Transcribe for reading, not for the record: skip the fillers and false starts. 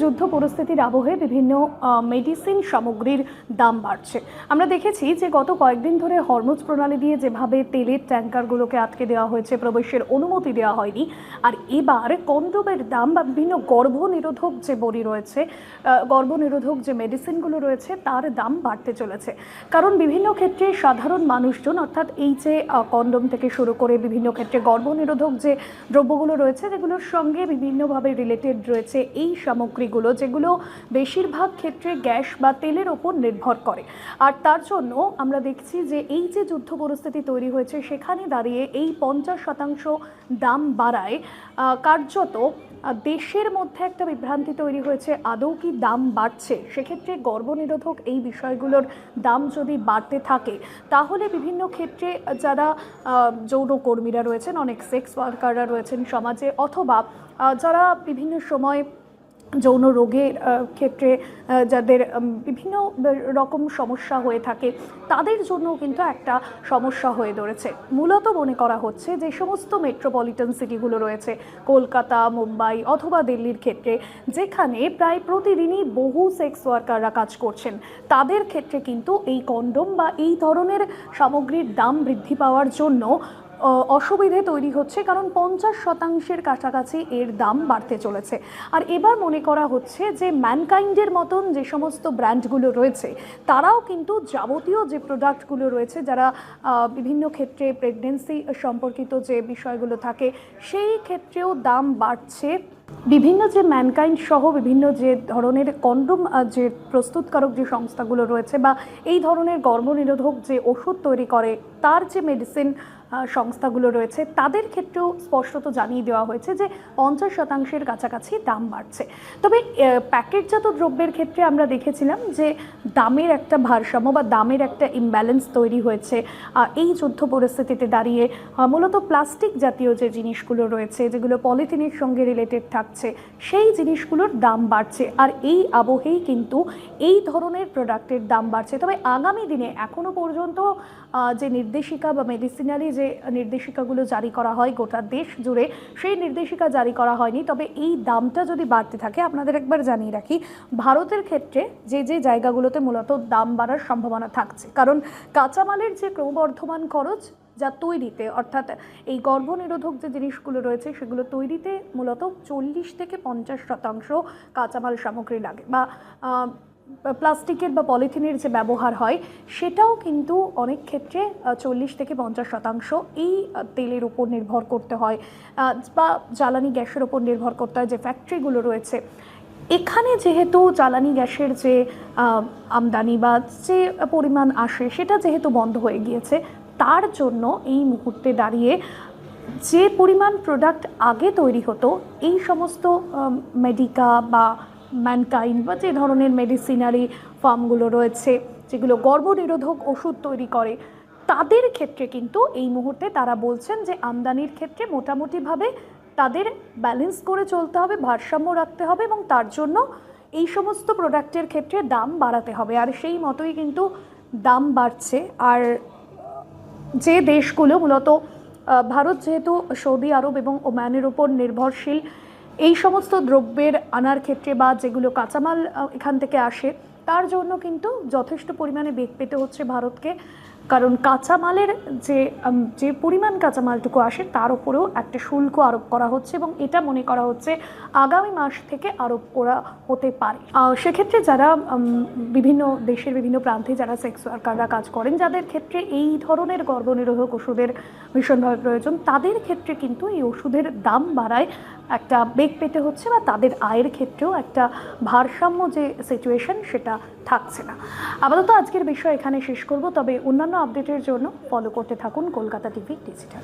যুদ্ধ পরিস্থিতির আবহে বিভিন্ন মেডিসিন সামগ্রীর দাম বাড়ছে। আমরা দেখেছি যে গত কয়েকদিন ধরে হরমুজ প্রণালী দিয়ে যেভাবে তেলের ট্যাঙ্কারগুলোকে আটকে দেওয়া হয়েছে, প্রবেশের অনুমতি দেওয়া হয়নি, আর এবার কন্ডোমের দাম বা বিভিন্ন গর্ভনিরোধক যে বড়ি রয়েছে, গর্ভনিরোধক যে মেডিসিনগুলো রয়েছে তার দাম বাড়তে চলেছে। কারণ বিভিন্ন ক্ষেত্রে সাধারণ মানুষজন, অর্থাৎ এই যে কন্ডোম থেকে শুরু করে বিভিন্ন ক্ষেত্রে গর্ভনিরোধক যে দ্রব্যগুলো রয়েছে যেগুলোর সঙ্গে বিভিন্নভাবে রিলেটেড রয়েছে এই সামগ্রী যেগুলো বেশিরভাগ ক্ষেত্রে গ্যাস বা তেলের ওপর নির্ভর করে। আর তার জন্য আমরা দেখছি যে এই যে যুদ্ধ পরিস্থিতি তৈরি হয়েছে সেখানে দাঁড়িয়ে এই 50% দাম বাড়ায় কার্যত দেশের মধ্যে একটা বিভ্রান্তি তৈরি হয়েছে। আদৌ কি দাম বাড়ছে? সেক্ষেত্রে গর্ভনিরোধক এই বিষয়গুলোর দাম যদি বাড়তে থাকে তাহলে বিভিন্ন ক্ষেত্রে যারা যৌনকর্মীরা রয়েছেন, অনেক সেক্স ওয়ার্কাররা রয়েছেন সমাজে, অথবা যারা বিভিন্ন সময় যৌন রোগের ক্ষেত্রে যাদের বিভিন্ন রকম সমস্যা হয়ে থাকে তাদের জন্য কিন্তু একটা সমস্যা হয়ে ধরেছে। মূলত মনে করা হচ্ছে যে সমস্ত মেট্রোপলিটন সিটিগুলো রয়েছে, কলকাতা, মুম্বাই অথবা দিল্লির ক্ষেত্রে, যেখানে প্রায় প্রতিদিনই বহু সেক্স ওয়ার্কাররা কাজ করছেন, তাদের ক্ষেত্রে কিন্তু এই কন্ডোম বা এই ধরনের সামগ্রীর দাম বৃদ্ধি পাওয়ার জন্য অসুবিধে তৈরি হচ্ছে। কারণ 50% কাছাকাছি এর দাম বাড়তে চলেছে। আর এবার মনে করা হচ্ছে যে ম্যানকাইন্ডের মতন যে সমস্ত ব্র্যান্ডগুলো রয়েছে তারাও কিন্তু যাবতীয় যে প্রোডাক্টগুলো রয়েছে, যারা বিভিন্ন ক্ষেত্রে প্রেগনেন্সি সম্পর্কিত যে বিষয়গুলো থাকে সেই ক্ষেত্রেও দাম বাড়ছে। বিভিন্ন যে ম্যানকাইন্ড সহ বিভিন্ন যে ধরনের কন্ডোম যে প্রস্তুতকারক যে সংস্থাগুলো রয়েছে বা এই ধরনের গর্ভনিরোধক যে ওষুধ তৈরি করে তার যে মেডিসিন সংস্থাগুলো রয়েছে তাদের ক্ষেত্রেও স্পষ্টত জানিয়ে দেওয়া হয়েছে যে 50% কাছাকাছি দাম বাড়ছে। তবে প্যাকেটজাত দ্রব্যের ক্ষেত্রে আমরা দেখেছিলাম যে দামের একটা ভারসাম্য বা দামের একটা ইমব্যালেন্স তৈরি হয়েছে এই যুদ্ধ পরিস্থিতিতে দাঁড়িয়ে। মূলত প্লাস্টিক জাতীয় যে জিনিসগুলো রয়েছে, যেগুলো পলিথিনের সঙ্গে রিলেটেড থাকছে, সেই জিনিসগুলোর দাম বাড়ছে। আর এই আবহেই কিন্তু এই ধরনের প্রোডাক্টের দাম বাড়ছে। তবে আগামী দিনে এখনও পর্যন্ত যে নির্দেশিকা বা মেডিসিনারি যে নির্দেশিকাগুলো জারি করা হয় গোটা দেশ জুড়ে, সেই নির্দেশিকা জারি করা হয়নি। তবে এই দামটা যদি বাড়তে থাকে, আপনাদের একবার জানিয়ে রাখি, ভারতের ক্ষেত্রে যে যে জায়গাগুলোতে মূলত দাম বাড়ার সম্ভাবনা থাকছে, কারণ কাঁচামালের যে ক্রমবর্ধমান খরচ যা তৈরিতে, অর্থাৎ এই গর্ভনিরোধক যে জিনিসগুলো রয়েছে সেগুলো তৈরিতে মূলত 40 থেকে 50% কাঁচামাল সামগ্রী লাগে, বা প্লাস্টিকের বা পলিথিনের যে ব্যবহার হয় সেটাও কিন্তু অনেক ক্ষেত্রে 40 থেকে 50% এই তেলের উপর নির্ভর করতে হয়, বা জ্বালানি গ্যাসের উপর নির্ভর করতে হয় যে ফ্যাক্টরিগুলো রয়েছে। এখানে যেহেতু জ্বালানি গ্যাসের যে আমদানি বা যে পরিমাণ আসে সেটা যেহেতু বন্ধ হয়ে গিয়েছে, তার জন্য এই মুহূর্তে দাঁড়িয়ে যে পরিমাণ প্রোডাক্ট আগে তৈরি হতো, এই সমস্ত মেডিকা বা ম্যানকাইন্ড বা যে ধরনের মেডিসিনারি ফার্মগুলো রয়েছে যেগুলো গর্ভনিরোধক ওষুধ তৈরি করে, তাদের ক্ষেত্রে কিন্তু এই মুহূর্তে তারা বলছেন যে আমদানির ক্ষেত্রে মোটামুটিভাবে তাদের ব্যালেন্স করে চলতে হবে, ভারসাম্য রাখতে হবে, এবং তার জন্য এই সমস্ত প্রোডাক্টের ক্ষেত্রে দাম বাড়াতে হবে। আর সেই মতোই কিন্তু দাম বাড়ছে। আর যে দেশগুলো মূলত ভারত যেহেতু সৌদি আরব এবং ওমানের উপর নির্ভরশীল এই সমস্ত দ্রব্যের আনার ক্ষেত্রে, বা যেগুলো কাঁচামাল এখান থেকে আসে, তার জন্য কিন্তু যথেষ্ট পরিমাণে বেগ পেতে হচ্ছে ভারতকে। কারণ কাঁচামালের যে পরিমাণ কাঁচামালটুকু আসে তার উপরেও একটা শুল্ক আরোপ করা হচ্ছে, এবং এটা মনে করা হচ্ছে আগামী মাস থেকে আরোপ করা হতে পারে। সেক্ষেত্রে যারা বিভিন্ন দেশের বিভিন্ন প্রান্তে যারা সেক্স ওয়ার্কাররা কাজ করেন, যাদের ক্ষেত্রে এই ধরনের গর্ভনিরোধক ওষুধের ভীষণভাবে প্রয়োজন, তাদের ক্ষেত্রে কিন্তু এই ওষুধের দাম বাড়ায় একটা বেগ পেতে হচ্ছে, বা তাদের আয়ের ক্ষেত্রেও একটা ভারসাম্য যে সিচুয়েশন সেটা থাকছে না। আপাতত আজকের বিষয় এখানে শেষ করব, তবে অন্যান্য আপডেটের জন্য ফলো করতে থাকুন কলকাতা টিভি ডিজিটাল।